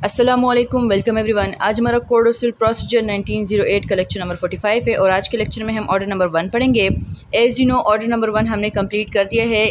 अस्सलामुअलैकुम, welcome everyone. आज हमारा कोड ऑफ सिविल प्रोसीजर 1908 का लेक्चर नंबर 45 है और आज के लेक्चर में हम ऑर्डर नंबर 1 पढ़ेंगे। As you know, order number 1 हमने कंप्लीट कर दिया है।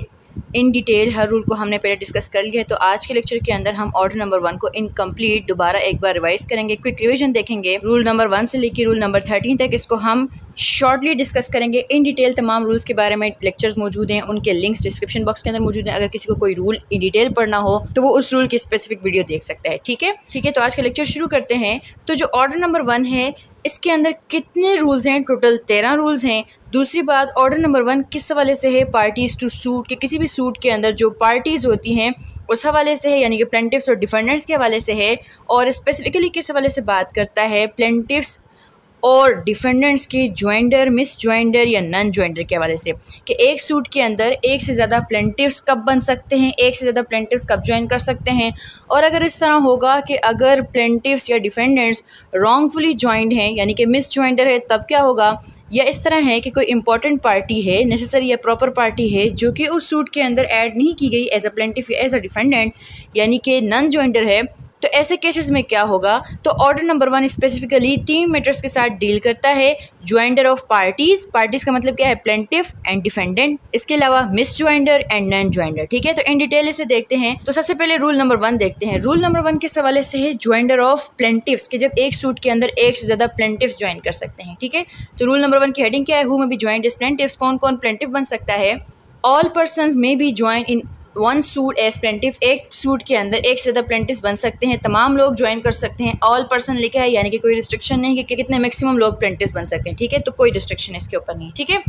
इन डिटेल हर रूल को हमने पहले डिस्कस कर लिया है, तो आज के लेक्चर के अंदर हम ऑर्डर नंबर 1 को इनकम्प्लीट दोबारा एक बार रिवाइज करेंगे, क्विक रिवीजन देखेंगे। रूल नंबर 1 से लेकर रूल नंबर 13 तक इसको हम शॉर्टली डिस्कस करेंगे। इन डिटेल तमाम रूल्स के बारे में लेक्चर्स मौजूद हैं, उनके लिंक्स डिस्क्रिप्शन बॉक्स के अंदर मौजूद हैं। अगर किसी को कोई रूल इन डिटेल पढ़ना हो तो वो उस रूल की स्पेसिफिक वीडियो देख सकता है। ठीक है, तो आज का लेक्चर शुरू करते हैं। तो जो ऑर्डर नंबर 1 है इसके अंदर कितने रूल्स हैं? टोटल 13 रूल्स हैं। दूसरी बात, ऑर्डर नंबर 1 किस हवाले से है? पार्टीज़ टू सूट के किसी भी सूट के अंदर जो पार्टीज़ होती हैं उस हवाले से है, यानी कि प्लेंटिफ्स और डिफेंडेंट्स के हवाले से है। और स्पेसिफिकली किस हवाले से बात करता है? प्लेंटिफ्स और डिफेंडेंट्स की ज्वाइंडर, मिस ज्वाइंडर या नन ज्वाइंडर के हवाले से, कि एक सूट के अंदर एक से ज़्यादा प्लेंटिफ्स कब बन सकते हैं, एक से ज़्यादा प्लेंटिफ्स कब ज्वाइन कर सकते हैं। और अगर इस तरह होगा कि अगर प्लेंटिफ्स या डिफेंडेंट्स रॉन्गफुली ज्वाइंड हैं, यानी कि मिस ज्वाइंडर है, तब क्या होगा? या इस तरह है कि कोई इंपॉर्टेंट पार्टी है, नेसेसरी या प्रॉपर पार्टी है, जो कि उस सूट के अंदर ऐड नहीं की गई एज अ प्लेंटिफ या एज अ डिफेंडेंट, यानी कि नन ज्वाइंडर है, तो ऐसे केसेस में क्या होगा? तो ऑर्डर नंबर 1 स्पेसिफिकली 3 मैटर्स के साथ डील करता है। ज्वाइंडर ऑफ पार्टीज़, पार्टीज़ का मतलब क्या है? Plaintiff and defendant. इसके अलावा miss joinder and none joinder. ठीक है, तो इन डिटेल इसे देखते हैं। तो सबसे पहले रूल नंबर 1 देखते हैं। रूल नंबर 1 किस हवाले से है? ज्वाइंडर ऑफ प्लेंटिफ्स, कि जब एक सूट के अंदर एक से ज़्यादा प्लेंटिफ्स ज्वाइन कर सकते हैं। ठीक है, तो रूल नंबर 1 की हेडिंग क्या है? Who may be joined as plaintiffs. कौन कौन प्लेंटिफ बन सकता है? All persons may be join in one suit as plaintiff. एक सूट के अंदर एक से ज़्यादा प्लेंटिफ्स बन सकते हैं, तमाम लोग ज्वाइन कर सकते हैं। ऑल पर्सन लिखा है, यानी कि कोई रिस्ट्रिक्शन नहीं कि कितने मैक्सिमम लोग प्लेंटिफ्स बन सकते हैं। ठीक है, तो कोई रिस्ट्रिक्शन इसके ऊपर नहीं। ठीक है,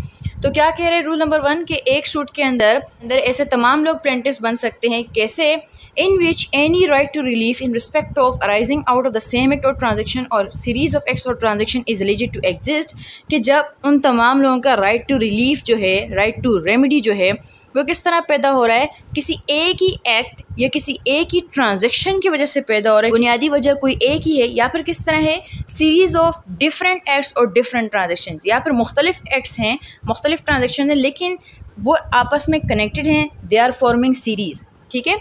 तो क्या कह रहे हैं रूल नंबर 1 कि एक सूट के अंदर ऐसे तमाम लोग प्लेंटिफ्स बन सकते हैं। कैसे? In which any right to relief in respect of arising out of the same act or transaction or series of acts or transaction is eligible to exist, कि जब उन तमाम लोगों का राइट टू रिलीफ जो है, राइट टू रेमेडी जो है, वो किस तरह पैदा हो रहा है? किसी एक ही एक्ट या किसी एक ही ट्रांजैक्शन की वजह से पैदा हो रहा है। बुनियादी वजह कोई एक ही है, या फिर किस तरह है? सीरीज़ ऑफ डिफरेंट एक्ट्स और डिफरेंट ट्रांजैक्शंस, या फिर मुख्तलिफ एक्ट्स हैं, मुख्तलिफ ट्रांजैक्शन हैं, लेकिन वो आपस में कनेक्टेड हैं, दे आर फॉर्मिंग सीरीज़। ठीक है,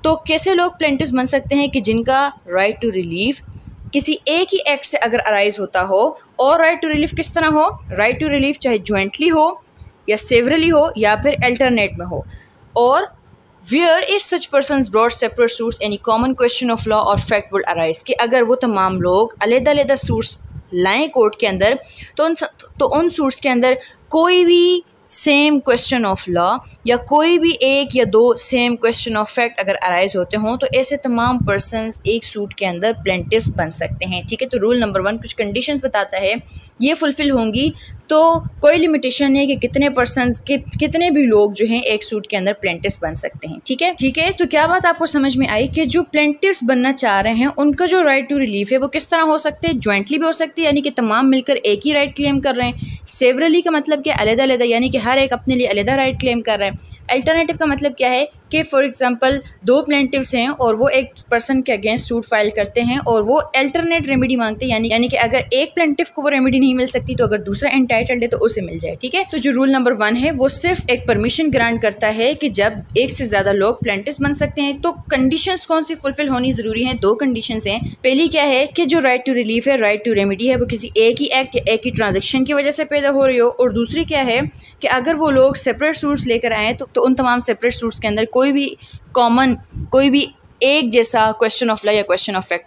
तो कैसे लोग प्लेंटिफ्स बन सकते हैं? कि जिनका राइट टू रिलीफ किसी एक ही एक्ट से अगर अराइज होता हो, और राइट टू रिलीफ किस तरह हो? राइट टू रिलीफ चाहे ज्वाइंटली हो या सेवरली हो या फिर अल्टरनेट में हो। और where if such persons brought separate suits any common question of law or fact would arise, कि अगर वो तमाम लोग अलग-अलग सूट्स लाएं कोर्ट के अंदर, तो उन सूट्स के अंदर कोई भी सेम क्वेश्चन ऑफ लॉ या कोई भी एक या दो सेम क्वेश्चन ऑफ फैक्ट अगर अराइज होते हों, तो ऐसे तमाम पर्सन्स एक सूट के अंदर प्लेंटिफ्स बन सकते हैं। ठीक है, तो रूल नंबर 1 कुछ कंडीशंस बताता है, ये फुलफिल होंगी तो कोई लिमिटेशन नहीं है कि कितने पर्सन्स कितने भी लोग जो हैं एक सूट के अंदर प्लेंटिफ्स बन सकते हैं। ठीक है, तो क्या बात आपको समझ में आई कि जो प्लेंटिफ्स बनना चाह रहे हैं उनका जो राइट टू रिलीफ है वो किस तरह हो सकते हैं? ज्वाइंटली भी हो सकती है, यानी कि तमाम मिलकर एक ही राइट क्लेम कर रहे हैं। सेवरली का मतलब क्या? अलग-अलग, यानी कि हर एक अपने लिए अलग राइट क्लेम कर रहा है। अल्टरनेटिव का मतलब क्या है? कि फॉर एग्जांपल 2 प्लेंटिफ्स हैं और वो एक पर्सन के अगेंस्ट सूट फाइल करते हैं और वो अल्टरनेट रेमेडी मांगते हैं, यानी कि अगर एक प्लेंटिफ को वो रेमेडी नहीं मिल सकती तो अगर दूसरा एंटाइटल्ड है तो उसे मिल जाए। ठीक है, तो जो रूल नंबर 1 है वो सिर्फ एक परमिशन ग्रांट करता है कि जब एक से ज़्यादा लोग प्लेंटिफ्स बन सकते हैं, तो कंडीशंस कौन सी फुलफिल होनी ज़रूरी हैं? 2 कंडीशंस हैं। पहली क्या है? कि जो राइट टू रिलीफ है, राइट टू रेमेडी है, वो किसी एक ही एक्ट या एक ही ट्रांजेक्शन की वजह से पैदा हो रही हो। और दूसरी क्या है? कि अगर वो लोग सेपरेट सूट्स लेकर आएँ तो उन तमाम सेपरेट सूट्स के अंदर कोई भी कॉमन, कोई भी एक जैसा क्वेश्चन ऑफ लॉ या क्वेश्चन ऑफ फैक्ट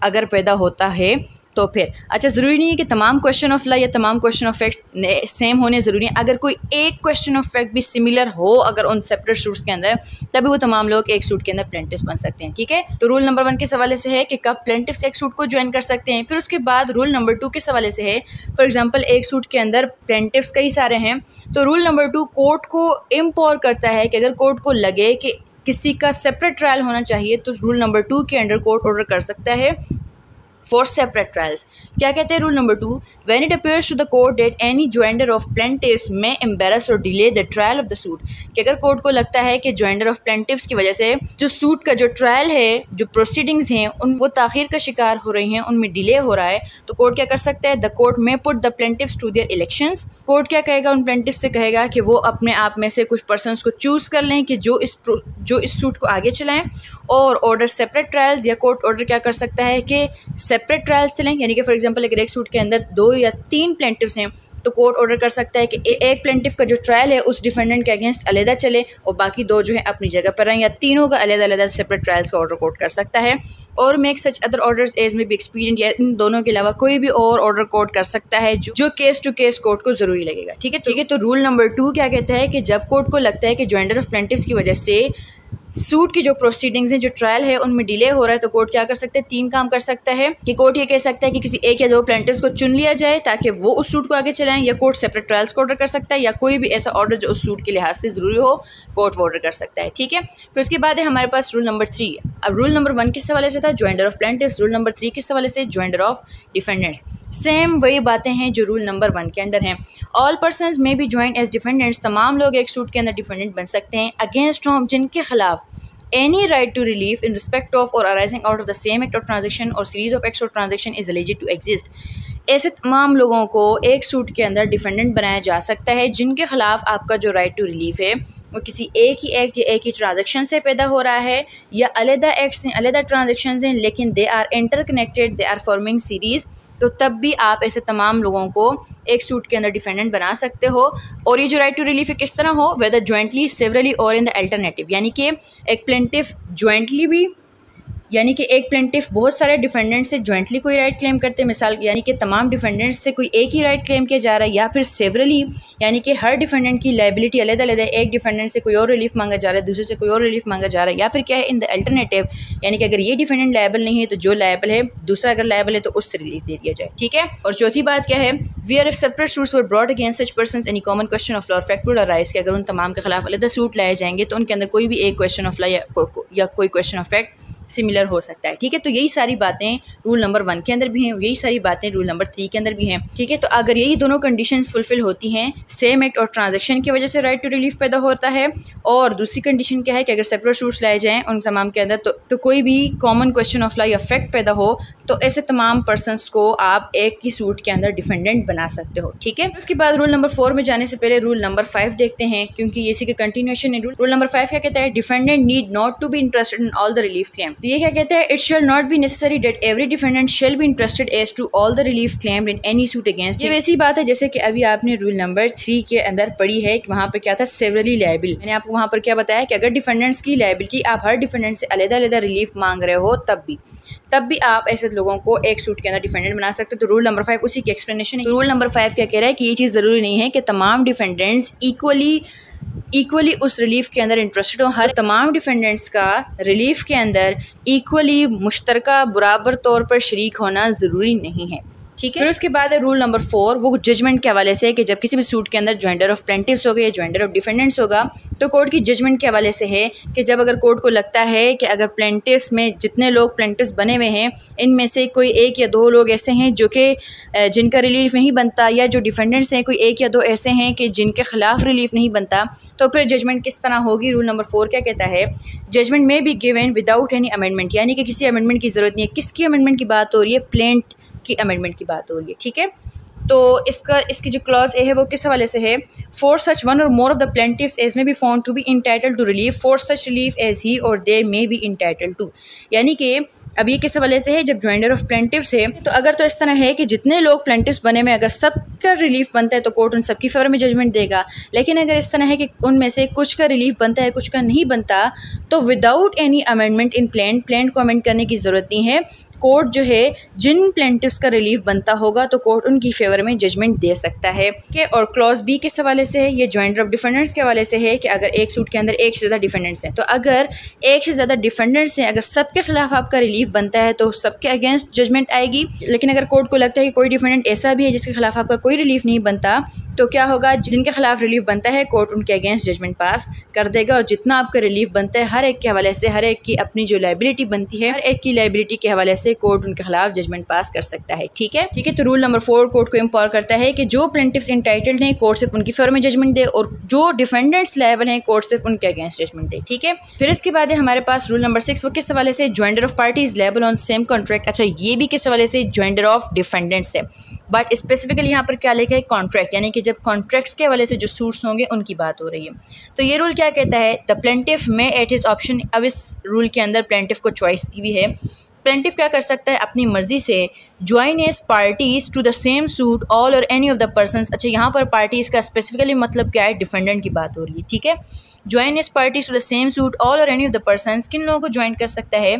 अगर पैदा होता है तो फिर अच्छा, ज़रूरी नहीं है कि तमाम क्वेश्चन ऑफ लॉ या तमाम क्वेश्चन ऑफ फैक्ट सेम होने ज़रूरी है। अगर कोई एक क्वेश्चन ऑफ फैक्ट भी सिमिलर हो अगर उन सेपरेट सूट्स के अंदर, तभी वो तमाम लोग एक सूट के अंदर प्लेंटिफ्स बन सकते हैं। ठीक है, तो रूल नंबर 1 के हवाले से है कि कब प्लेंटिफ्स एक सूट को ज्वाइन कर सकते हैं। फिर उसके बाद रूल नंबर 2 के हवाले से है, फॉर एग्जाम्पल एक सूट के अंदर प्लेंटिफ्स कई सारे हैं, तो रूल नंबर 2 कोर्ट को इम्पोर करता है कि अगर कोर्ट को लगे कि किसी का सेपरेट ट्रायल होना चाहिए तो रूल नंबर 2 के अंडर कोर्ट ऑर्डर कर सकता है for separate trials। क्या कहते हैं rule number 2, when it appears to the court that any joinder of plaintiffs may embarrass or delay the trial of the suit, कि अगर कोर्ट को लगता है कि joinder of plaintiffs की वजह से जो सूट का जो ट्रायल है, जो प्रोसीडिंग्स हैं उन वो ताख़ीर का शिकार हो रही हैं, उनमें डिले हो रहा है, तो कोर्ट क्या कर सकता है, the court may put the plaintiffs to their elections. Court क्या कहेगा, उन प्लेंटिफ्स से कहेगा कि वो अपने आप में से कुछ पर्सनस को चूज़ कर लें कि जो इस सूट को आगे चलाएं, और ऑर्डर सेपरेट ट्रायल्स, या कोर्ट ऑर्डर क्या कर सकता है कि सेपरेट ट्रायल्स चलें। यानी कि फॉर एग्जांपल अगर एक सूट के अंदर 2 या 3 प्लेंटिफ्स हैं तो कोर्ट ऑर्डर कर सकता है कि एक प्लेंटिफ का जो ट्रायल है उस डिफेंडेंट के अगेंस्ट अलहदा चले और बाकी 2 जो है अपनी जगह पर रहें, या तीनों का अलहदा सेपरेट ट्रायल्स का ऑर्डर कोर्ट कर सकता है। और make such other orders as may be expedient, या इन दोनों के अलावा कोई भी और ऑर्डर कोर्ट कर सकता है जो केस टू केस कोर्ट को ज़रूरी लगेगा। ठीक है। तो रूल नंबर 2 क्या कहता है कि जब कोर्ट को लगता है कि जॉइंडर ऑफ प्लेंटिफ्स की वजह से सूट की जो प्रोसीडिंग्स हैं, जो ट्रायल है, उनमें डिले हो रहा है, तो कोर्ट क्या कर सकते हैं, 3 काम कर सकता है कि कोर्ट ये कह सकता है कि किसी 1 या 2 प्लेंटिफ्स को चुन लिया जाए ताकि वो उस सूट को आगे चलाएं, या कोर्ट सेपरेट ट्रायल्स को ऑर्डर कर सकता है, या कोई भी ऐसा ऑर्डर जो उस सूट के लिहाज से ज़रूरी हो कोर्ट वो ऑर्डर कर सकता है। ठीक है। फिर उसके बाद है हमारे पास रूल नंबर 3। अब रूल नंबर 1 किस हवाले से था, जॉइंडर ऑफ प्लेंटिफ्स। रूल नंबर 3 किस हवाले से, जॉइंडर ऑफ डिफेंडेंट्स। सेम वही बातें हैं जो रूल नंबर 1 के अंदर हैं। ऑल पर्सनस में बी ज्वाइन एज डिफेंडेंट्स, तमाम लोग एक सूट के अंदर डिफेंडेंट बन सकते हैं, अगेंस्ट होम जिनके खिलाफ any right to relief in respect of or arising out of the same act or transaction or series of acts or transaction is alleged to exist। ऐसे तमाम लोगों को एक सूट के अंदर डिफेंडेंट बनाया जा सकता है जिनके खिलाफ आपका जो राइट टू रिलीफ है वो किसी एक ही एक्ट या एक ही ट्रांजेक्शन से पैदा हो रहा है, या अलहदा एक्ट्स हैं, अलहदा ट्रांजेक्शन हैं, लेकिन they are interconnected, they are forming series. तो तब भी आप ऐसे तमाम लोगों को एक सूट के अंदर डिफेंडेंट बना सकते हो। और ये जो राइट टू रिलीफ है किस तरह हो, वेदर जॉइंटली, सेवरली और इन द अल्टरनेटिव। यानी कि एक प्लेंटिफ जॉइंटली भी, यानी कि एक प्लेंटिफ बहुत सारे डिफेंडेंट से जॉइंटली कोई राइट क्लेम करते हैं, मिसाल यानी कि तमाम डिफेंडेंट्स से कोई एक ही राइट क्लेम किया जा रहा है, या फिर सेवरली यानी कि हर डिफेंडेंट की लायबिलिटी अलग अलग है, एक डिफेंडेंट से कोई और रिलीफ मांगा जा रहा है, दूसरे से कोई और रिलीफ मांगा जा रहा है, या फिर क्या है इन द अल्टरनेटिव, यानी कि अगर ये डिफेंडेंट लायबल नहीं है तो जो लायबल है दूसरा अगर लायबल है तो उससे रिलीफ दे दिया जाए। ठीक है। और चौथी बात क्या है, where if separate suits were brought against such persons any common question of law or fact would arise, कि अगर उन तमाम के खिलाफ अलग सूट लाए जाएंगे तो उनके अंदर कोई भी एक क्वेश्चन ऑफ लॉ या कोई क्वेश्चन ऑफ फैक्ट सिमिलर हो सकता है। ठीक है। तो यही सारी बातें रूल नंबर 1 के अंदर भी हैं, यही सारी बातें रूल नंबर 3 के अंदर भी हैं। ठीक है। तो अगर यही दोनों कंडीशंस फुलफिल होती हैं, सेम एक्ट और ट्रांजैक्शन की वजह से राइट टू रिलीफ पैदा होता है, और दूसरी कंडीशन क्या है कि अगर सेपरेट सूट्स लाए जाएँ उन तमाम के अंदर तो कोई भी कॉमन क्वेश्चन ऑफ लॉ या फैक्ट पैदा हो, तो ऐसे तमाम पर्सनस को आप एक ही सूट के अंदर डिफेंडेंट बना सकते हो। ठीक है। उसके बाद रूल नंबर 4 में जाने से पहले रूल नंबर 5 देखते हैं, क्योंकि इसी के कंटिन्यूएशन है। रूल नंबर 5 क्या कहता है, defendant need not to be interested in all the relief claim. तो ये क्या कहता है, it shall not be necessary that every defendant shall be interested as to all the relief claimed in any suit against. ये वैसी बात है जैसे कि अभी आपने रूल नंबर 3 के अंदर पढ़ी है कि वहाँ पर क्या था, सेवरली लायबल। मैंने आपको वहाँ पर क्या बताया कि अगर डिफेंडेंट्स की लायबिलिटी आप हर डिफेंडेंट से अलग-अलग रिलीफ मांग रहे हो तब भी आप ऐसे लोगों को एक सूट के अंदर डिफेंडेंट बना सकते हो। तो रूल नंबर 5 उसी की एक्सप्लेनेशन है। रूल नंबर 5 क्या कह रहा है कि ये चीज़ ज़रूरी नहीं है कि तमाम डिफेंडेंट्स इक्वली उस रिलीफ के अंदर इंटरेस्टेड हो। हर तमाम डिफेंडेंट्स का रिलीफ के अंदर इक्वली मुश्तरका बराबर तौर पर शरीक होना ज़रूरी नहीं है। ठीक है। फिर उसके बाद है रूल नंबर 4, वो जजमेंट के हवाले से है कि जब किसी भी सूट के अंदर जॉइंडर ऑफ प्लेंटिफ्स होगा या जॉइंडर ऑफ डिफेंडेंट्स होगा तो कोर्ट की जजमेंट के हवाले से है कि जब अगर कोर्ट को लगता है कि अगर प्लेंटिफ्स में जितने लोग प्लेंटिफ्स बने हुए हैं इनमें से कोई 1 या 2 लोग ऐसे हैं जो कि जिनका रिलीफ नहीं बनता, या जो डिफेंडेंट्स हैं कोई 1 या 2 ऐसे हैं कि जिनके खिलाफ रिलीफ नहीं बनता, तो फिर जजमेंट किस तरह होगी। रूल नंबर 4 क्या कहता है, जजमेंट में be given without any amendment, यानी कि किसी अमेंडमेंट की ज़रूरत नहीं है। किसकी अमेंडमेंट की बात हो रही है, प्लेंट की अमेंडमेंट की बात हो रही है। ठीक है। तो इसकी जो क्लॉज ए है वो किस हवाले से है, for such one or more of the plaintiffs as may be found to be entitled to relief for such relief as he or they may be entitled to. यानी कि अब ये किस हवाले से है, जब जॉइंडर ऑफ प्लेंटिफ्स है तो अगर तो इस तरह है कि जितने लोग प्लेंटिफ्स बने में अगर सबका रिलीफ बनता है तो कोर्ट उन सबकी फेवर में जजमेंट देगा, लेकिन अगर इस तरह है कि उनमें से कुछ का रिलीफ बनता है कुछ का नहीं बनता तो without any amendment in plaint को अमेंड करने की ज़रूरत नहीं है। कोर्ट जो है जिन प्लेंटिफ्स का रिलीफ बनता होगा तो कोर्ट उनकी फेवर में जजमेंट दे सकता है। कि और क्लॉज बी किस हवाले से है, ये जॉइंडर ऑफ डिफेंडेंट्स के हवाले से है कि अगर एक सूट के अंदर एक से ज़्यादा डिफेंडेंट्स हैं तो अगर एक से ज़्यादा डिफेंडेंट्स हैं अगर सबके खिलाफ आपका रिलीफ बनता है तो सबके अगेंस्ट जजमेंट आएगी। लेकिन अगर कोर्ट को लगता है कि कोई डिफेंडेंट ऐसा भी है जिसके खिलाफ आपका कोई रिलीफ नहीं बनता तो क्या होगा, जिनके खिलाफ रिलीफ बनता है कोर्ट उनके अगेंस्ट जजमेंट पास कर देगा, और जितना आपका रिलीफ बनता है हर एक के हवाले से, हर एक की अपनी जो लायबिलिटी बनती है, हर एक की लायबिलिटी के हवाले से कोर्ट उनके खिलाफ जजमेंट पास कर सकता है। ठीक है। तो रूल नंबर 4 कोर्ट को एम्पावर करता है कि जो प्लेंटिफ्स इंटाइटल्ड हैं कोर्ट सिर्फ उनकी फेवर में जजमेंट दे, और जो डिफेंडेंट्स लायबल हैं कोर्ट सिर्फ उनके अगेंस्ट जजमेंट दे। ठीक है। फिर इसके बाद है हमारे पास रूल नंबर 6, वो किस हवाले से, joinder of parties liable on same contract. अच्छा, ये भी किस हवाले से, ज्वाइंडर ऑफ डिफेंडेंट्स है, बट स्पेसिफिकली यहाँ पर क्या लिखा है, कॉन्ट्रैक्ट, यानी कि जब कॉन्ट्रैक्ट्स के हवाले से जो सूट्स होंगे उनकी बात हो रही है। तो ये रूल क्या कहता है, द प्लेंटिफ में एट हिज ऑप्शन। अब इस रूल के अंदर प्लेंटिफ को चॉइस दी हुई है, प्लेंटिफ क्या कर सकता है, अपनी मर्जी से join as parties to the same suit all or any of the persons. अच्छा, यहाँ पर पार्टीज का स्पेसिफिकली मतलब क्या है, डिफेंडेंट की बात हो रही है। ठीक है। Join as parties to the same suit all or any of the persons, किन लोगों को ज्वाइन कर सकता है,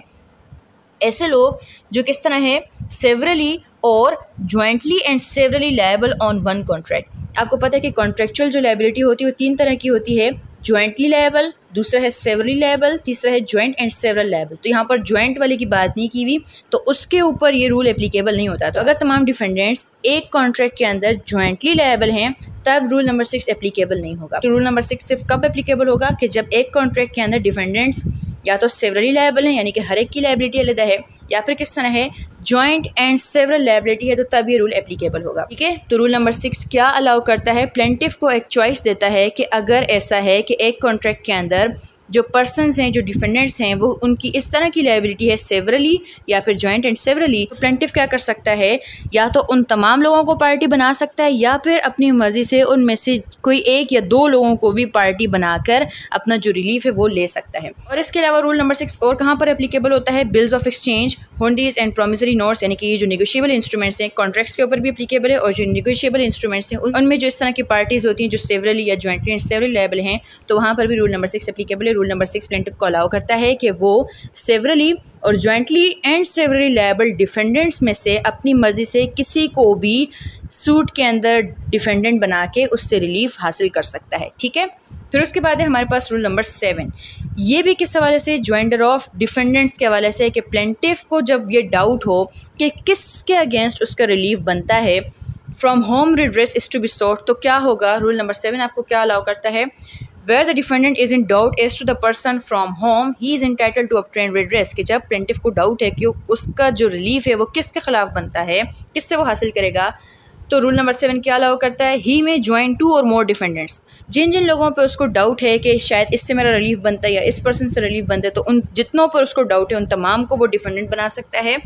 ऐसे लोग जो किस तरह है, सेवरली और jointly and severally liable on one contract. आपको पता है कि कॉन्ट्रेक्चुअल जो लायबिलिटी होती है वो 3 तरह की होती है, ज्वाइंटली लायबल, दूसरा है सेवरली लायबल, तीसरा है ज्वाइंट एंड सेवरल लायबल। तो यहाँ पर ज्वाइंट वाले की बात नहीं की हुई, तो उसके ऊपर ये रूल एप्लीकेबल नहीं होता। तो अगर तमाम डिफेंडेंट्स एक कॉन्ट्रैक्ट के अंदर ज्वाइंटली लायबल हैं तब रूल नंबर 6 एप्लीकेबल नहीं होगा। तो रूल नंबर 6 सिर्फ कब एप्लीकेबल होगा, कि जब एक कॉन्ट्रैक्ट के अंदर डिफेंडेंट्स या तो सेवरली लायबल हैं, यानी कि हर एक की लायबिलिटी अलग है, या फिर किस तरह है, जॉइंट एंड सेवरल लायबिलिटी है, तो तब ये रूल एप्लीकेबल होगा। ठीक है। तो रूल नंबर 6 क्या अलाउ करता है, प्लेंटिफ को एक चॉइस देता है कि अगर ऐसा है कि एक कॉन्ट्रैक्ट के अंदर जो पर्सन्स हैं, जो डिफेंडेंट्स हैं, वो उनकी इस तरह की लायबिलिटी है सेवरली या फिर जॉइंट एंड सेवरली, तो प्लेंटिफ क्या कर सकता है, या तो उन तमाम लोगों को पार्टी बना सकता है, या फिर अपनी मर्जी से उनमें से कोई 1 या 2 लोगों को भी पार्टी बनाकर अपना जो रिलीफ है वो ले सकता है। और इसके अलावा रूल नंबर 6 और कहाँ पर एप्लीकेबल होता है, bills of exchange, hundis and promissory notes, यानी कि ये जो नेगोशिएबल इंस्ट्रूमेंट्स हैं कॉन्ट्रैक्ट्स के ऊपर भी एप्लीकेबल है, और जो नेगोशिएबल इंस्ट्रूमेंट्स हैं उनमें जो इस तरह की पार्टीज होती हैं जो सेवरली या जॉइंटली एंड सेवरली लायबल हैं, तो वहाँ पर भी रूल नंबर 6 एप्लीकेबल है। रूल नंबर 6 प्लेंटिफ को अलाउ करता है कि वो सेवरली और jointly and severally liable defendants में से अपनी मर्जी से किसी को भी सूट के अंदर डिफेंडेंट बना के उससे रिलीफ हासिल कर सकता है। ठीक है। फिर उसके बाद है हमारे पास रूल नंबर 7, ये भी किस हवाले से, ज्वाइंडर ऑफ डिफेंडेंट्स के हवाले से, कि प्लेंटिफ को जब ये डाउट हो कि किसके अगेंस्ट उसका रिलीफ बनता है, from whom redress is to be sought, तो क्या होगा, रूल नंबर 7 आपको क्या अलाउ करता है, where the defendant is in doubt as to the person from whom he is entitled to obtain redress, कि जब प्लेंटिफ को डाउट है कि उसका जो रिलीफ है वो किसके खिलाफ बनता है, किससे वो हासिल करेगा, तो रूल नंबर 7 क्या अलाउ करता है, ही में ज्वाइन 2 और मोर डिफेंडेंट्स, जिन जिन लोगों पे उसको डाउट है कि शायद इससे मेरा रिलीफ बनता है या इस पर्सन से रिलीफ बनता है, तो उन जितनों पर उसको डाउट है उन तमाम को वो डिफेंडेंट बना सकता है।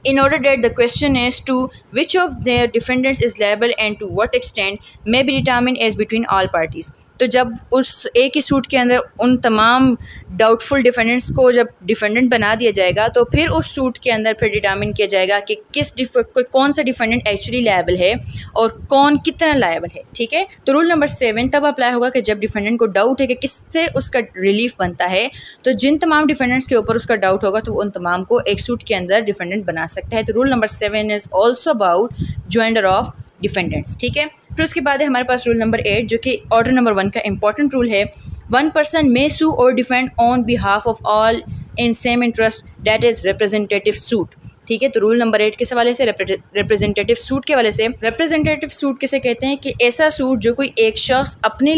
In order that the question as to which of their defendants is liable and to what extent may be determined as between all parties, तो जब उस एक ही सूट के अंदर उन तमाम डाउटफुल डिफेंडेंट्स को जब डिफेंडेंट बना दिया जाएगा, तो फिर उस सूट के अंदर फिर डिटर्मिन किया जाएगा कि कौन सा डिफेंडेंट एक्चुअली लायबल है और कौन कितना लायबल है। ठीक है। तो रूल नंबर 7 तब अप्लाई होगा कि जब डिफेंडेंट को डाउट है कि किससे उसका रिलीफ बनता है, तो जिन तमाम डिफेंडेंट्स के ऊपर उसका डाउट होगा तो उन तमाम को एक सूट के अंदर डिफेंडेंट बना सकता है। तो rule number 7 is also about joinder of defendants. ठीक है। फिर उसके बाद है हमारे पास रूल नंबर 8, जो कि ऑर्डर नंबर 1 का इंपॉर्टेंट रूल है, 1 पर्सन मे सू और defend on behalf of all in same interest, that is representative suit. ठीक है। तो रूल नंबर 8 किस हवाले से, रिप्रेजेंटेटिव सूट के हवाले से। रिप्रेजेंटेटिव सूट किसे कहते हैं, कि ऐसा सूट जो कोई एक शख्स अपने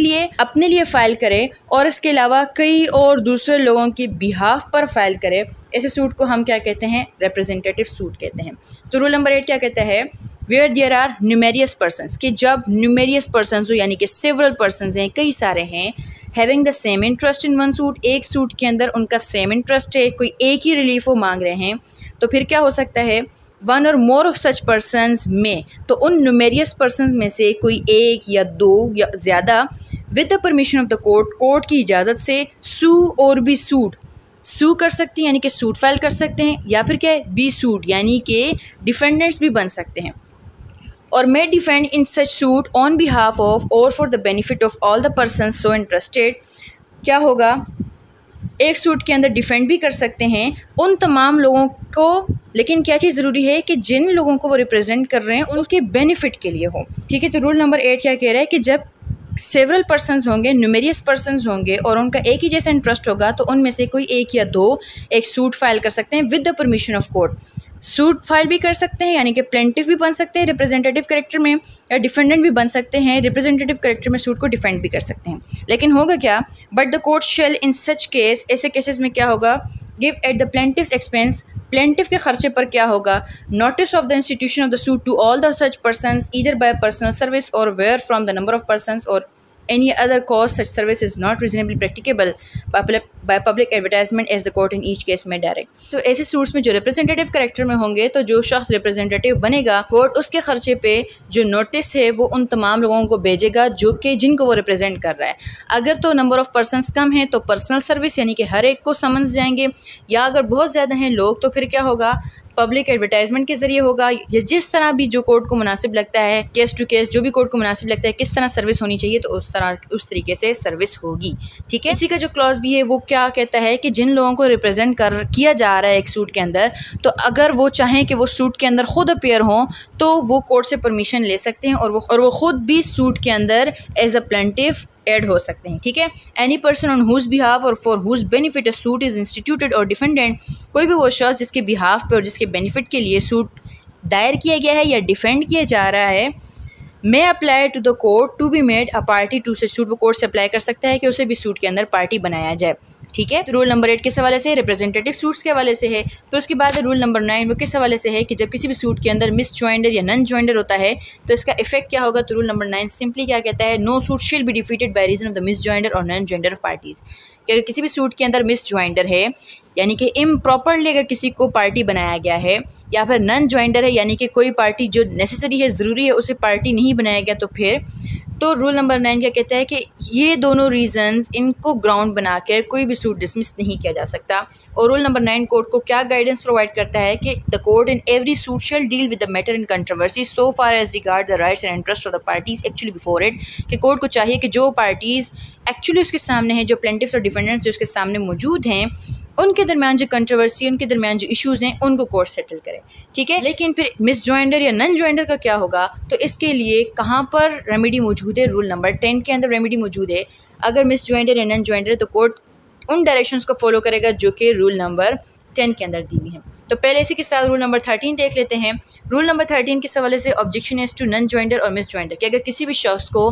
लिए फाइल करे और इसके अलावा कई और दूसरे लोगों की बिहाफ पर फाइल करे, ऐसे सूट को हम क्या कहते हैं, रिप्रेजेंटेटिव सूट कहते हैं। तो रूल नंबर 8 क्या कहता है, where there are numerous persons, कि जब न्यूमेरियस पर्सनस हो, यानी कि सेवरल पर्सनस हैं, कई सारे हैं, having the same interest in one suit, एक सूट के अंदर उनका सेम इंटरेस्ट है, कोई एक ही रिलीफ वो मांग रहे हैं, तो फिर क्या हो सकता है, 1 और मोर ऑफ सच पर्सनस में, तो उन न्यूमेरियस पर्सनस में से कोई 1 या 2 या ज़्यादा, with the permission of the court की इजाज़त से, सू और भी सूट, सू कर सकती हैं यानी कि सूट फाइल कर सकते हैं, या फिर क्या है, बी सूट यानी कि डिफेंडेंट्स भी बन सकते हैं, और may defend in such suit on behalf of or for the benefit of all the persons so interested। क्या होगा, एक सूट के अंदर डिफेंड भी कर सकते हैं उन तमाम लोगों को, लेकिन क्या चीज़ ज़रूरी है कि जिन लोगों को वो रिप्रेजेंट कर रहे हैं उनके बेनिफिट के लिए हो। ठीक है। तो रूल नंबर 8 क्या कह रहा है कि जब सेवरल पर्सनस होंगे, न्यूमेरियस पर्सनस होंगे और उनका एक ही जैसा इंटरेस्ट होगा, तो उनमें से कोई 1 या 2 एक सूट फाइल कर सकते हैं with the permission of court. Suit file भी कर सकते हैं, यानी कि प्लेंटिफ भी बन सकते हैं रिप्रेजेंटेटिव कैरेक्टर में, या डिफेंडेंट भी बन सकते हैं रिप्रेजेंटेटिव कैरेक्टर में, सूट को डिफेंड भी कर सकते हैं। लेकिन होगा क्या, but the court shall in such case, ऐसे केसेस में क्या होगा, give at the plaintiff's expense, plaintiff के खर्चे पर क्या होगा, notice of the institution of the suit to all the such persons either by personal service or where from the number of persons or any other cause such service is not reasonably practicable by public advertisement as the court in each case may direct। तो ऐसे suits में जो representative character में होंगे, तो जो शख्स representative बनेगा, कोर्ट उसके खर्चे पे जो नोटिस है वो उन तमाम लोगों को भेजेगा जो कि जिनको वो रिप्रेजेंट कर रहा है। अगर तो नंबर ऑफ पर्सनस कम है तो पर्सनल सर्विस यानी कि हर एक को समन्स जाएंगे, या अगर बहुत ज़्यादा हैं लोग तो फिर क्या होगा, पब्लिक एडवर्टाइजमेंट के जरिए होगा, या जिस तरह भी जो कोर्ट को मुनासिब लगता है, केस टू केस जो भी कोर्ट को मुनासिब लगता है किस तरह सर्विस होनी चाहिए, तो उस तरीके से सर्विस होगी। ठीक है, इसी का जो क्लॉज भी है वो क्या कहता है कि जिन लोगों को रिप्रेजेंट किया जा रहा है एक सूट के अंदर, तो अगर वो चाहें कि वो सूट के अंदर खुद अपीयर हों तो वो कोर्ट से परमिशन ले सकते हैं और वो खुद भी सूट के अंदर एज अ प्लेंटिफ ऐड हो सकते हैं। ठीक है, any person on whose behalf or for whose benefit a suit is instituted or defendant, कोई भी वो शख्स जिसके बिहाफ पे और जिसके बेनिफिट के लिए सूट दायर किया गया है या डिफेंड किया जा रहा है, may apply to the court to be made a party to such suit, वो कोर्ट से अप्लाई कर सकता है कि उसे भी सूट के अंदर पार्टी बनाया जाए। ठीक है, तो रूल नंबर 8 किस हवाले से, रिप्रेजेंटेटिव सूट्स के हवाले से है। फिर उसके बाद रूल नंबर 9 वो किस हवाले से है कि जब किसी भी सूट के अंदर मिस ज्वाइंडर या नन ज्वाइंडर होता है तो इसका इफेक्ट क्या होगा। तो रूल नंबर 9 सिंपली क्या कहता है, no suit shall be defeated by reason of the misjoinder or non joinder of parties, कि अगर किसी भी सूट के अंदर मिस ज्वाइंडर है यानी कि इम्प्रॉपरली अगर किसी को पार्टी बनाया गया है, या फिर नन ज्वाइंडर है यानी कि कोई पार्टी जो नेसेसरी है, ज़रूरी है, उसे पार्टी नहीं बनाया गया, तो फिर तो रूल नंबर 9 क्या कहता है कि ये दोनों रीजंस इनको ग्राउंड बनाकर कोई भी सूट डिसमिस नहीं किया जा सकता। और रूल नंबर 9 कोर्ट को क्या गाइडेंस प्रोवाइड करता है कि the court in every suit shall deal with the matter in controversy so far as regard the rights and interest of the parties actually before it, कि court को चाहिए कि जो पार्टीज़ एक्चुअली उसके सामने हैं, जो प्लेंटिफ्स और डिफेंडेंट्स जो उसके सामने मौजूद हैं, उनके दरमियान जो कंट्रोवर्सी, उनके दरमियान जो इश्यूज़ हैं, उनको कोर्ट सेटल करे। ठीक है, लेकिन फिर मिस ज्वाइंडर या नन ज्वाइंडर का क्या होगा, तो इसके लिए कहाँ पर रेमेडी मौजूद है, रूल नंबर 10 के अंदर रेमेडी मौजूद है। अगर मिस ज्वाइंडर या नन ज्वाइंडर है तो कोर्ट उन डायरेक्शंस को फॉलो करेगा जो कि रूल नंबर 10 के अंदर दी हुई हैं। तो पहले इसी के साथ रूल नंबर 13 देख लेते हैं। रूल नंबर 13 के हवाले से objection is to none joinder और मिस ज्वाइंडर, कि अगर किसी भी शख्स को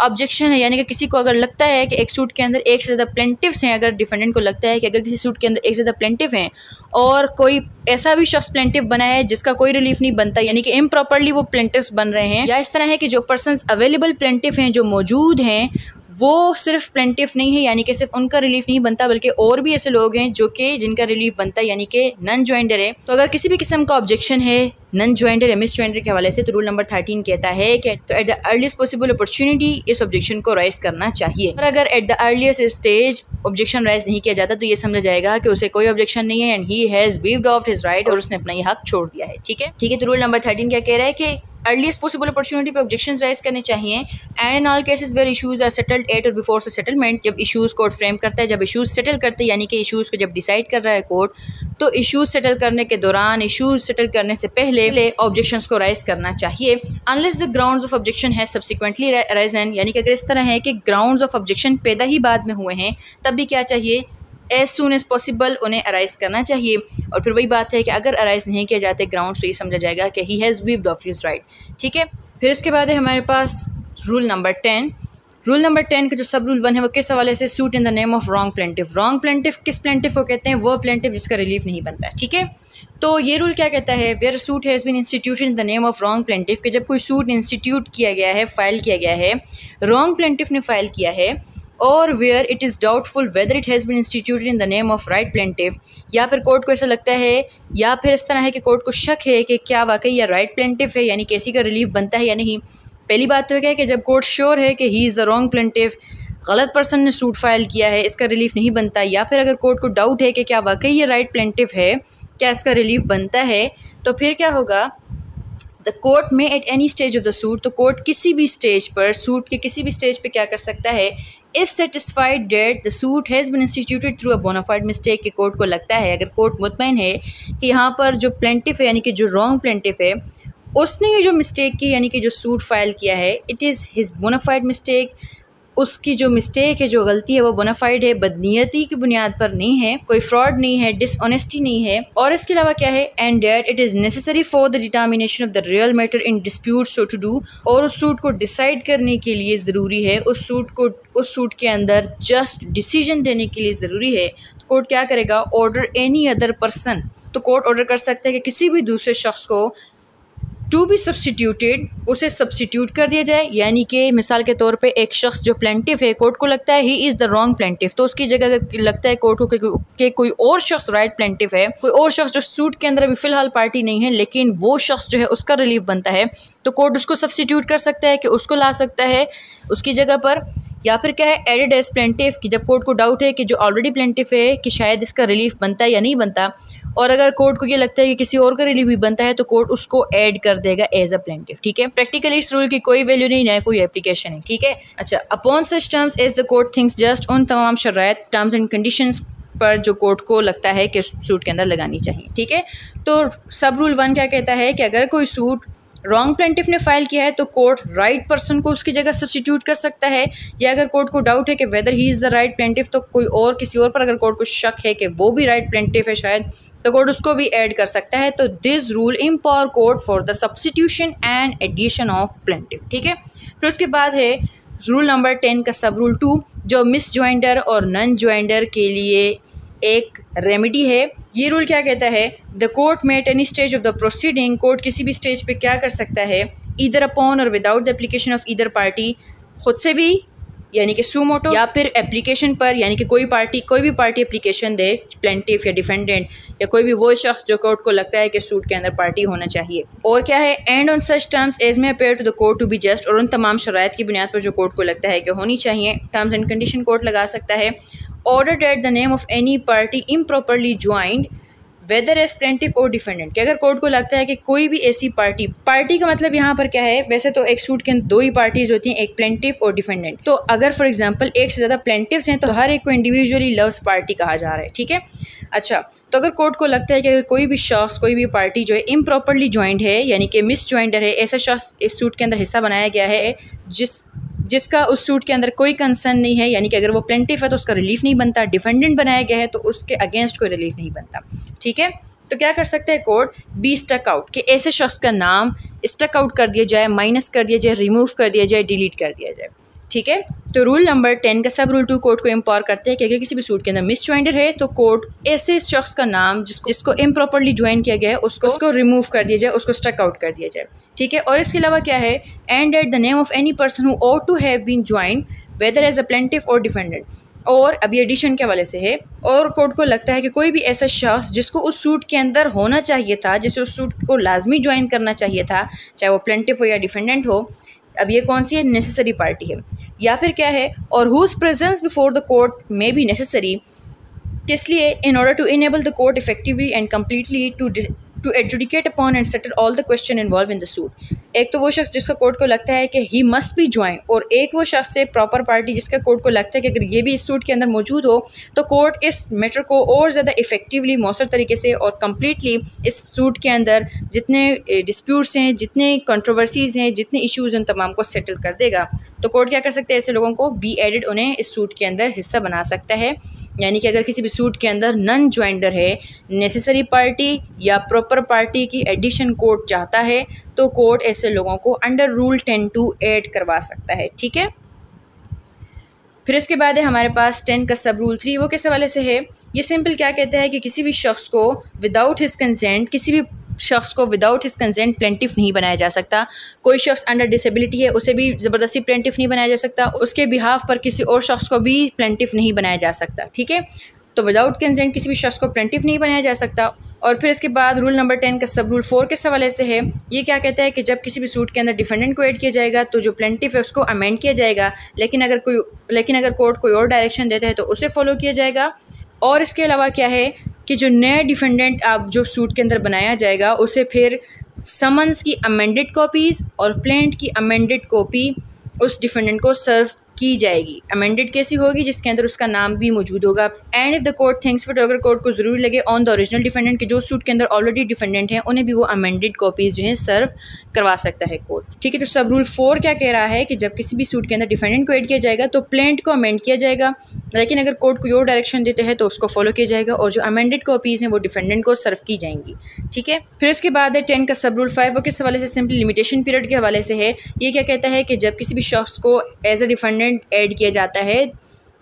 ऑब्जेक्शन है, यानी कि किसी को अगर लगता है कि एक सूट के अंदर एक से ज़्यादा प्लेंटिफ्स हैं, अगर डिफेंडेंट को लगता है कि अगर किसी सूट के अंदर एक से ज़्यादा प्लेंटिफ हैं और कोई ऐसा भी शख्स प्लेंटिफ बना है जिसका कोई रिलीफ नहीं बनता, यानी कि इम्प्रॉपरली वो प्लेंटिफ्स बन रहे हैं, या इस तरह है कि जो पर्सन्स अवेलेबल प्लेंटिफ हैं जो मौजूद हैं वो सिर्फ प्लेंटिफ नहीं है, यानी कि सिर्फ उनका रिलीफ नहीं बनता बल्कि और भी ऐसे लोग हैं जो कि जिनका रिलीफ बनता है, यानी कि नन ज्वाइंडर है। तो अगर किसी भी किस्म का ऑब्जेक्शन है नन ज्वाइंडर या मिस ज्वाइंडर के हवाले से, तो रूल नंबर 13 कहता है कि तो eight the earliest possible opportunity इस ऑब्जेक्शन को राइज करना चाहिए। और अगर eight the earliest stage objection rise नहीं किया जाता तो ये समझा जाएगा कि उसे कोई ऑब्जेक्शन नहीं है and he has waived of his right, और उसने अपना ये हक छोड़ दिया है। ठीक है, तो रूल नंबर 13 क्या कह रहा है कि अर्लीस्ट पॉसिबल अपॉर्चुनिटी पे ऑब्जेक्शंस राइज करने चाहिए and in all cases where issues are settled at or before the settlement, जब इश्यूज कोर्ट फ्रेम करता है, जब इश्यूज सेटल करते हैं, यानी कि इश्यूज को जब डिसाइड कर रहा है कोर्ट, तो इश्यूज सेटल करने के दौरान, इश्यूज सेटल करने से पहले ऑब्जेक्शंस को राइज करना चाहिए unless the grounds of objection है सब्सिक्वेंटली राइजन, यानी कि अगर इस तरह है कि ग्राउंड्स ऑफ ऑब्जेक्शन पैदा ही बाद में हुए हैं तब भी क्या चाहिए, एज सून एज पॉसिबल उन्हें अराइज करना चाहिए। और फिर वही बात है कि अगर अराइज नहीं किया जाते ग्राउंड्स तो ये समझा जाएगा कि he has waived of his right. ठीक है, फिर इसके बाद है हमारे पास रूल नंबर 10। रूल नंबर 10 का जो सब रूल 1 है वो किस हवाले से, suit in the name of wrong plaintiff. Wrong plaintiff किस प्लेंटिफ को कहते हैं, वो प्लेंटिफ जिसका रिलीफ नहीं बनता है। ठीक है, तो ये रूल क्या कहता है, where suit has been instituted in the name of wrong plaintiff, कि जब कोई सूट इंस्टीट्यूट किया गया है, फाइल किया गया है, रॉन्ग प्लेंटिफ ने फाइल किया है, और where it is doubtful whether it has been instituted in the name of right plaintiff, या फिर कोर्ट को ऐसा लगता है या फिर इस तरह है कि कोर्ट को शक है कि क्या वाकई यह राइट प्लेंटिफ है, यानी किसी का रिलीफ बनता है या नहीं। पहली बात तो क्या है कि जब कोर्ट श्योर है कि he is the wrong plaintiff, गलत पर्सन ने सूट फाइल किया है, इसका रिलीफ नहीं बनता, या फिर अगर कोर्ट को डाउट है कि क्या वाकई ये राइट प्लेंटिफ है, क्या इसका रिलीफ बनता है, तो फिर क्या होगा, द कोर्ट में at any stage of the suit, तो कोर्ट किसी भी स्टेज पर, सूट के किसी भी स्टेज पे क्या कर सकता है, if satisfied that the suit has been instituted through a bona fide mistake, कि कोर्ट को लगता है, अगर कोर्ट मुतमईन है कि यहाँ पर जो प्लेंटिफ है यानी कि जो रॉन्ग प्लेंटिफ है उसने ये जो मिस्टेक की यानी कि जो सूट फाइल किया है, it is his bona fide mistake, उसकी जो मिस्टेक है, जो गलती है, वो बोनाफाइड है, बदनीयती की बुनियाद पर नहीं है, कोई फ्रॉड नहीं है, डिसऑनेस्टी नहीं है। और इसके अलावा क्या है, and that it is necessary for the determination of the real matter in dispute so to do, और उस सूट को डिसाइड करने के लिए ज़रूरी है, उस सूट के अंदर जस्ट डिसीजन देने के लिए ज़रूरी है। तो कोर्ट क्या करेगा, ऑर्डर एनी अदर पर्सन, तो कोर्ट ऑर्डर कर सकता है कि किसी भी दूसरे शख्स को टू बी सब्सटीट्यूटेड, उसे सब्सटीट्यूट कर दिया जाए। यानी कि मिसाल के तौर पे एक शख्स जो प्लेंटिफ है, कोर्ट को लगता है he is the wrong plaintiff, तो उसकी जगह अगर लगता है कोर्ट को कि कोई और शख्स राइट प्लेंटिफ है, कोई और शख्स जो सूट के अंदर अभी फ़िलहाल पार्टी नहीं है लेकिन वो शख्स जो है उसका रिलीफ बनता है, तो कोर्ट उसको सब्सटीट्यूट कर सकता है कि उसको ला सकता है उसकी जगह पर। या फिर क्या है, एडेड एज प्लेंटिफ, कि जब कोर्ट को डाउट है कि जो ऑलरेडी प्लेंटिफ है कि शायद इसका रिलीफ बनता है या नहीं बनता, और अगर कोर्ट को ये लगता है कि किसी और का रिलीफ भी बनता है, तो कोर्ट उसको ऐड कर देगा एज अ प्लेंटिफ। ठीक है, प्रैक्टिकली इस रूल की कोई वैल्यू नहीं है, कोई एप्लीकेशन है। ठीक है, अच्छा, upon such terms as the court thinks just, उन तमाम शराइत, टर्म्स एंड कंडीशंस पर जो कोर्ट को लगता है कि सूट के अंदर लगानी चाहिए। ठीक है, तो सब रूल 1 क्या कहता है कि अगर कोई सूट रॉन्ग प्लेंटिफ ने फाइल किया है तो कोर्ट राइट पर्सन को उसकी जगह सब्सटीट्यूट कर सकता है, या अगर कोर्ट को डाउट है कि weather he is the right plaintiff, तो कोई और किसी और पर अगर कोर्ट को शक है कि वो भी राइट प्लेंटिफ है शायद, तो कोर्ट उसको भी ऐड कर सकता है। तो this rule empower court for the substitution and addition of plaintiff. ठीक है, फिर उसके बाद है रूल नंबर 10 का सब रूल 2, जो miss joinder or non joinder के लिए एक रेमेडी है। ये रूल क्या कहता है, द कोर्ट में at any stage of the proceeding, court किसी भी स्टेज पे क्या कर सकता है, ईदर अपॉन और without the application of either party, खुद से भी यानी कि सुमोटो, या फिर एप्लीकेशन पर, यानी कि कोई भी पार्टी एप्लीकेशन दे, प्लेंटिफ या डिफेंडेंट या कोई भी वो शख्स जो कोर्ट को लगता है कि सूट के अंदर पार्टी होना चाहिए। और क्या है, and on such terms as may appear to the court to be just, और उन तमाम शराइत की बुनियाद पर जो कोर्ट को लगता है कि होनी चाहिए, टर्म्स एंड कंडीशन कोर्ट लगा सकता है। Order that the name of any party improperly joined whether as plaintiff or defendant, कि अगर कोर्ट को लगता है कि कोई भी ऐसी पार्टी का मतलब यहाँ पर क्या है, वैसे तो एक सूट के अंदर 2 ही पार्टीज होती हैं, एक प्लेंटिफ और डिफेंडेंट। तो अगर फॉर एग्जांपल एक से ज़्यादा प्लेंटिफ्स हैं तो हर एक को इंडिविजुअली लव्स पार्टी कहा जा रहा है। ठीक है, अच्छा, तो अगर कोर्ट को लगता है कि अगर कोई भी शख्स, कोई भी पार्टी जो है इम्प्रॉपरली ज्वाइंड है, यानी कि मिस ज्वाइंडर है, ऐसा शख्स इस सूट के अंदर हिस्सा बनाया गया है जिसका उस सूट के अंदर कोई कंसर्न नहीं है, यानी कि अगर वो प्लेंटिफ है तो उसका रिलीफ नहीं बनता, डिफेंडेंट बनाया गया है तो उसके अगेंस्ट कोई रिलीफ नहीं बनता। ठीक है, तो क्या कर सकते हैं कोर्ट, बी स्टक आउट, कि ऐसे शख्स का नाम स्टक आउट कर दिया जाए, माइनस कर दिया जाए, रिमूव कर दिया जाए, डिलीट कर दिया जाए। ठीक है, तो रूल नंबर 10 का सब रूल 2 कोर्ट को एम्पावर करते हैं कि अगर किसी भी सूट के अंदर मिस ज्वाइंडर है तो कोर्ट ऐसे शख्स का नाम जिसको इम्प्रॉपरली ज्वाइन किया गया है उसको रिमूव कर दिया जाए, उसको स्टक आउट कर दिया जाए। ठीक है, और इसके अलावा क्या है, and that the name of any person who ought to have been joined whether as a plaintiff or defendant, और अभी एडिशन के हवाले से है, और कोर्ट को लगता है कि कोई भी ऐसा शख्स जिसको उस सूट के अंदर होना चाहिए था, जिसे उस सूट को लाजमी ज्वाइन करना चाहिए था, चाहे वो प्लेंटिफ हो या डिफेंडेंट हो, अब ये कौन सी है, नेसेसरी पार्टी है। या फिर क्या है, or whose presence before the court may be necessary, किस लिए, in order to enable the court effectively and completely to adjudicate upon and settle all the question involve in the suit. एक तो वो शख्स जिसका कोर्ट को लगता है कि ही मस्ट बी ज्वाइन, और एक वो शख्स से प्रॉपर पार्टी जिसका कोर्ट को लगता है कि अगर ये भी इस सूट के अंदर मौजूद हो तो कोर्ट इस मैटर को और ज़्यादा इफेक्टिवली, मौसर तरीके से और कम्प्लीटली इस सूट के अंदर जितने डिस्प्यूट्स हैं, जितने कंट्रोवर्सीज़ हैं, जितने इशूज़, उन तमाम को सेटल कर देगा। तो कोर्ट क्या कर सकते हैं, ऐसे लोगों को बी एडेड, उन्हें इस सूट के अंदर हिस्सा बना सकता है। यानी कि अगर किसी भी सूट के अंदर नन ज्वाइंडर है, नेसेसरी पार्टी या प्रॉपर पार्टी की एडिशन कोर्ट चाहता है तो कोर्ट ऐसे लोगों को अंडर रूल 10(2) ऐड करवा सकता है। ठीक है, फिर इसके बाद है हमारे पास 10 का सब रूल 3, वो किस हवाले से है, ये सिंपल क्या कहता है कि किसी भी शख्स को विदाउट हिज कंसेंट, किसी भी शख्स को विदाउट हिज कंसेंट प्लेंटिफ नहीं बनाया जा सकता। कोई शख्स अंडर डिसेबिलिटी है, उसे भी ज़बरदस्ती प्लेंटिफ नहीं बनाया जा सकता, उसके बिहाफ पर किसी और शख्स को भी प्लेंटिफ नहीं बनाया जा सकता। ठीक है, तो विदाउट कंसेंट किसी भी शख्स को प्लेंटिफ नहीं बनाया जा सकता। और फिर इसके बाद रूल नंबर 10 का सब रूल 4 किस हवाले से है, ये क्या कहता है कि जब किसी भी सूट के अंदर डिफेंडेंट को ऐड किया जाएगा तो जो प्लेंटिफ है उसको अमेंड किया जाएगा, लेकिन अगर कोर्ट कोई और डायरेक्शन देता है तो उसे फॉलो किया जाएगा। और इसके अलावा क्या है कि जो नया डिफेंडेंट आप जो सूट के अंदर बनाया जाएगा उसे फिर समन्स की अमेंडेड कॉपीज़ और प्लेंट की अमेंडेड कॉपी उस डिफेंडेंट को सर्व की जाएगी। अमेंडेड कैसी होगी? जिसके अंदर उसका नाम भी मौजूद होगा। And if the court thinks fit, अगर कोर्ट को ज़रूरी लगे ऑन द ओरिजिनल डिफेंडेंट के जो सूट के अंदर ऑलरेडी डिफेंडेंट हैं उन्हें भी वो अमेंडेड कॉपीज़ जो हैं सर्व करवा सकता है कोर्ट। ठीक है, तो सब रूल 4 क्या कह रहा है कि जब किसी भी सूट के अंदर डिफेंडेंट को ऐड किया जाएगा तो प्लेंट को अमेंड किया जाएगा, लेकिन अगर कोर्ट को और डायरेक्शन देते हैं तो उसको फॉलो किया जाएगा और जो अमेंडेड कॉपीज़ हैं वो डिफेंडेंट को सर्व की जाएंगी। ठीक है, फिर इसके बाद है 10 का सब रूल 5। वो किस हवाले से? सिंपली लिमिटेशन पीरियड के हवाले से है। ये क्या कहता है कि जब किसी भी शख्स को एज ए डिफेंडेंट ऐड किया जाता है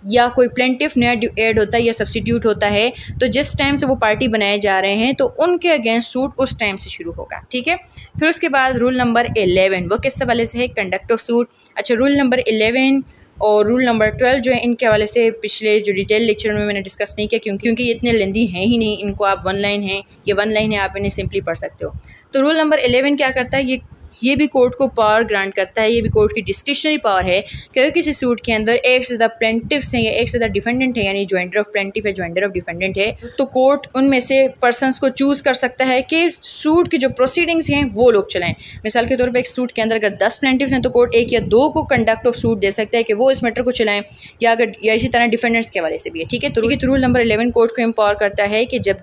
या कोई प्लेंटिफ नया ऐड होता है या सब्सिट्यूट होता है, तो जिस टाइम से वो पार्टी बनाए जा रहे हैं तो उनके अगेंस्ट सूट उस टाइम से शुरू होगा। ठीक है, फिर उसके बाद रूल नंबर 11, वो किस हवाले से है? Conduct of suit. अच्छा, रूल नंबर 11 और रूल नंबर 12 जो है इनके हवाले से पिछले जो डिटेल लेक्चर में मैंने डिस्कस नहीं किया क्योंकि ये इतने लेंदी हैं ही नहीं। इनको आप 1 लाइन है, ये 1 लाइन है, आप इन्हें सिंपली पढ़ सकते हो। तो रूल नंबर 11 क्या करता है? ये भी कोर्ट को पावर ग्रांट करता है, ये भी कोर्ट की डिस्क्रिशनरी पावर है कि अगर किसी सूट के अंदर एक से ज़्यादा प्लेंटिफ्स हैं या एक से ज़्यादा डिफेंडेंट है, यानी ज्वाइंटर ऑफ प्लेंटिफ है, ज्वाइंटर ऑफ डिफेंडेंट है, तो कोर्ट उनमें से पर्सनस को चूज़ कर सकता है कि सूट की जो प्रोसीडिंग्स हैं वो लोग चलाएं। मिसाल के तौर पर एक सूट के अंदर अगर 10 प्लेंटिफ्स हैं तो कोर्ट 1 या 2 को कंडक्ट ऑफ सूट दे सकता है कि वो इस मैटर को चलाएं, या इसी तरह डिफेंडेंट्स के हवाले से भी है। ठीक है, तो रूल नंबर 11 कोर्ट को एम्पावर करता है कि जब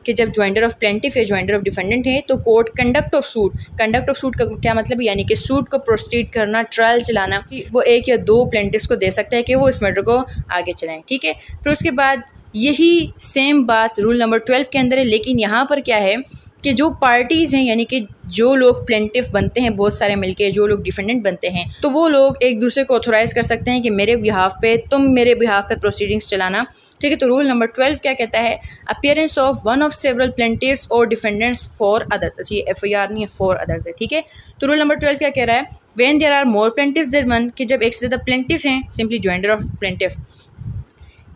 ज्वाइंटर ऑफ प्लेंटिफ या ज्वाइंटर ऑफ डिफेंडेंट है तो कोर्ट कंडक्ट ऑफ सूट का क्या मतलब है? यानी कि सूट को प्रोसीड करना, ट्रायल चलाना, वो 1 या 2 प्लेंटिफ्स को दे सकता है कि वो इस मैटर को आगे चलाएं। ठीक है, फिर उसके बाद यही सेम बात रूल नंबर 12 के अंदर है, लेकिन यहाँ पर क्या है कि जो पार्टीज़ हैं, यानी कि जो लोग प्लेंटिफ बनते हैं बहुत सारे मिलके, जो लोग डिफेंडेंट बनते हैं, तो वो लोग एक दूसरे को ऑथोराइज़ कर सकते हैं कि मेरे बिहाफ पे, तुम मेरे बिहाफ पे प्रोसीडिंग्स चलाना। ठीक है, तो रूल नंबर 12 क्या कहता है? Appearance of one of several plaintiffs or defendants for others. अच्छा, ये FIR नहीं है, फॉर अदर्स है। ठीक है, तो रूल नंबर 12 क्या कह रहा है? When there are more plaintiffs than one, कि जब एक से ज़्यादा प्लेंटिफ्स हैं, simply joinder of plaintiff,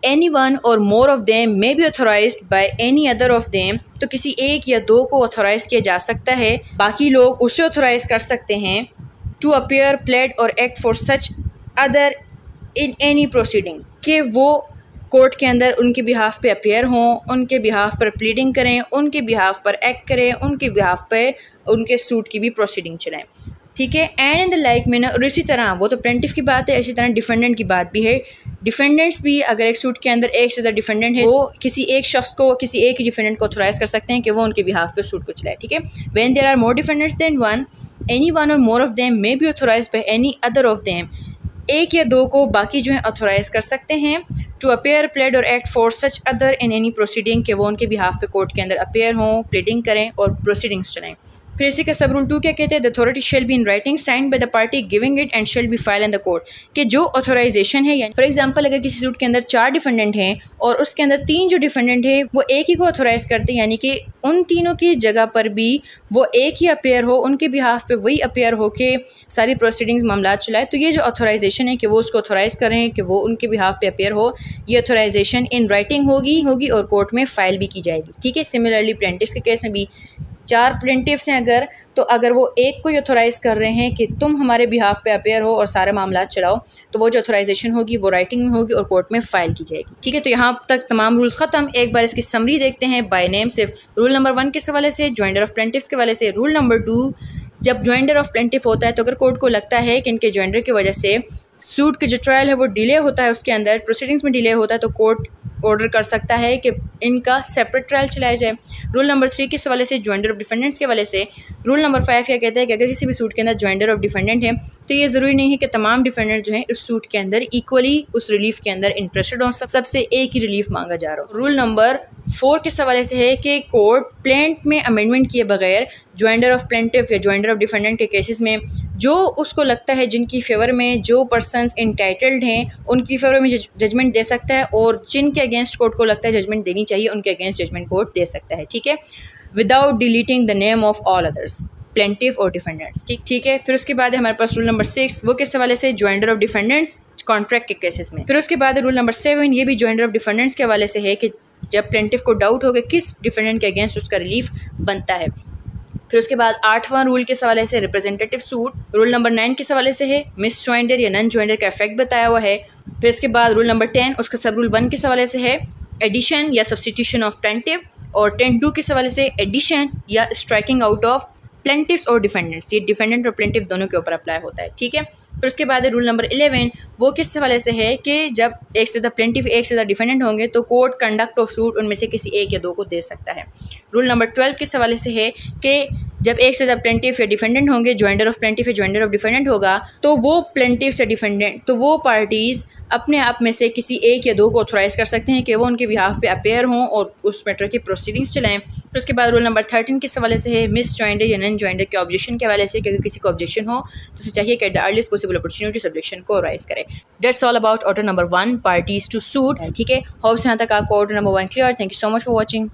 anyone or more of them may be authorized by any other of them, तो किसी एक या 2 को ऑथोराइज किया जा सकता है, बाकी लोग उसे ऑथोराइज कर सकते हैं टू अपीयर, प्लेड और act for such other in any proceeding, कि वो कोर्ट के अंदर उनके बिहाफ पे अपीयर हों, उनके बिहाफ पर प्लीडिंग करें, उनके बिहाफ पर एक्ट करें, उनके बिहाफ पे उनके सूट की भी प्रोसीडिंग चलाएं। ठीक है, and in the like manner, और इसी तरह वो तो प्लेंटिफ की बात है, इसी तरह डिफेंडेंट की बात भी है। डिफेंडेंट्स भी अगर एक सूट के अंदर एक से ज़्यादा डिफेंडेंट है, वो किसी एक शख्स को, किसी एक ही डिफेंडेंट को ऑथोराइज कर सकते हैं कि वो उनके बिहाफ पे सूट को चलाए। ठीक है, when there are more defendants than one, any one or more of them may be authorize by any other of them, 1 या 2 को बाकी जो है ऑथोराइज कर सकते हैं टू अपेयर, प्लेड और act for such other in any proceeding, कि वो उनके बिहाफ पे कोर्ट के अंदर अपेयर हों, प्लीडिंग करें और प्रोसीडिंग्स चलाएं। फिर इसी का सब रूल 2 क्या कहते हैं? The authority shall be in writing signed by the party giving it and shall be file in the court, कि जो ऑथोराइजेशन है, यानी फॉर एग्जांपल अगर किसी सूट के अंदर 4 डिफेंडेंट हैं और उसके अंदर 3 जो डिफेंडेंट है वो एक ही को ऑथोराइज करते हैं, यानी कि उन तीनों की जगह पर भी वो एक ही अपेयर हो, उनके बिहाफ पे वही अपेयर हो के सारी प्रोसीडिंग्स मामला चलाए, तो ये जो ऑथोराइजेशन है कि वो उसको ऑथोराइज कर रहे हैं कि वो उनके बिहाफ पे अपेयर हो, ये ऑथोराइजेशन इन राइटिंग होगी और कोर्ट में फाइल भी की जाएगी। ठीक है, सिमिलरली प्लेंटिफ्स के केस में भी 4 प्लेंटिफ्स हैं अगर वो एक को ही ऑथोराइज कर रहे हैं कि तुम हमारे बिहाफ पे अपेयर हो और सारे मामला चलाओ, तो वो जो ऑथोराइजेशन होगी वो राइटिंग में होगी और कोर्ट में फाइल की जाएगी। ठीक है, तो यहाँ तक तमाम रूल्स ख़त्म। एक बार इसकी समरी देखते हैं बाय नेम। सिर्फ रूल नंबर 1 किस हवाले से? ज्वाइंटर ऑफ प्लेंटिफ्स के हवाले से। रूल नंबर 2, जब ज्वाइंटर ऑफ प्लेंटिफ होता है तो अगर कोर्ट को लगता है कि इनके ज्वाइंटर की वजह से सूट की जो ट्रायल है वो डिले होता है, उसके अंदर प्रोसीडिंग्स में डिले होता है, तो कोर्ट ऑर्डर कर सकता है कि इनका सेपरेट ट्रायल चलाया जाए। रूल नंबर 3 किस हवाले से? ज्वाइंटर ऑफ डिफेंडेंट्स के हवाले से। रूल नंबर 5 क्या कहता है कि अगर किसी भी सूट के अंदर ज्वाइंटर ऑफ डिफेंडेंट है तो ये ज़रूरी नहीं है कि तमाम डिफेंडेंट जो हैं उस सूट के अंदर इक्वली उस रिलीफ के अंदर इंटरेस्टेड हों, सबसे एक ही रिलीफ मांगा जा रहा हो। रूल नंबर 4 किस हवाले से है कि कोर्ट प्लेंट में अमेंडमेंट किए बगैर ज्वाइंटर ऑफ प्लेंटिफ या ज्वाइंटर ऑफ डिफेंडेंट के केसेस में जो उसको लगता है जिनकी फेवर में जो पर्सन्स इंटाइटल्ड हैं उनकी फेवर में जजमेंट दे सकता है, और जिनके अगेंस्ट कोर्ट को लगता है जजमेंट देनी चाहिए उनके अगेंस्ट जजमेंट कोर्ट दे सकता है। ठीक है, without deleting the name of all others, plaintiff और डिफेंडेंट्स। ठीक है, फिर उसके बाद है हमारे पास रूल नंबर 6, वो किस हवाले से? ज्वाइंटर ऑफ डिफेंडेंट्स कॉन्ट्रैक्ट के केसेस में। फिर उसके बाद रूल नंबर 7, ये भी ज्वाइंटर ऑफ डिफेंडेंट्स के हवाले से है कि जब प्लेंटिफ को डाउट हो कि किस डिफेंडेंट के अगेंस्ट उसका रिलीफ बनता है। फिर उसके बाद 8वां रूल किस हवाले से? Representative suit. रूल नंबर 9 किस हवाले से है? मिस ज्वाइंटर या नन ज्वाइंटर का इफेक्ट बताया हुआ है। फिर इसके बाद रूल नंबर 10, उसका सब रूल 1 किस हवाले से है? एडिशन या सब्सटीट्यूशन ऑफ प्लेंटिफ, और 10(2) किस हवाले से? एडिशन या striking out of प्लेंटिफ्स or defendants. ये डिफेंडेंट और प्लेंटिफ दोनों के ऊपर अप्लाई होता है। ठीक है, फिर उसके बाद रूल नंबर 11, वो किस हवाले से है कि जब एक से ज़्यादा प्लेंटिफ एक से ज़्यादा डिफेंडेंट होंगे तो कोर्ट कंडक्ट ऑफ सूट उनमें से किसी एक या दो को दे सकता है। रूल नंबर 12 किस हवाले से है कि जब एक से ज़्यादा प्लेंटिफ या डिफेंडेंट होंगे, जॉइंडर ऑफ प्लेंटिफ या जॉइंडर ऑफ डिफेंडेंट होगा, तो वो प्लेंटिफ से डिफेंडेंट तो वो पार्टीज़ अपने आप में से किसी एक या दो को ऑथोराइज़ कर सकते हैं कि वो उनके बिहाफ पे अपेयर हों और उस मैटर की प्रोसीडिंग्स चलाएं। फिर उसके बाद रूल नंबर 13 किस हवाले से है, मिस जॉइंडर या नन जॉइंडर के ऑब्जेक्शन के हवाले से कि अगर किसी को ऑब्जेक्शन हो तो उसे चाहिए कि at the earliest possible opportunity such objection को राइज करे। That's all about order number 1 parties to suit. ठीक है, होप्स यहाँ तक आपको order number 1 clear. Thank you so much for watching.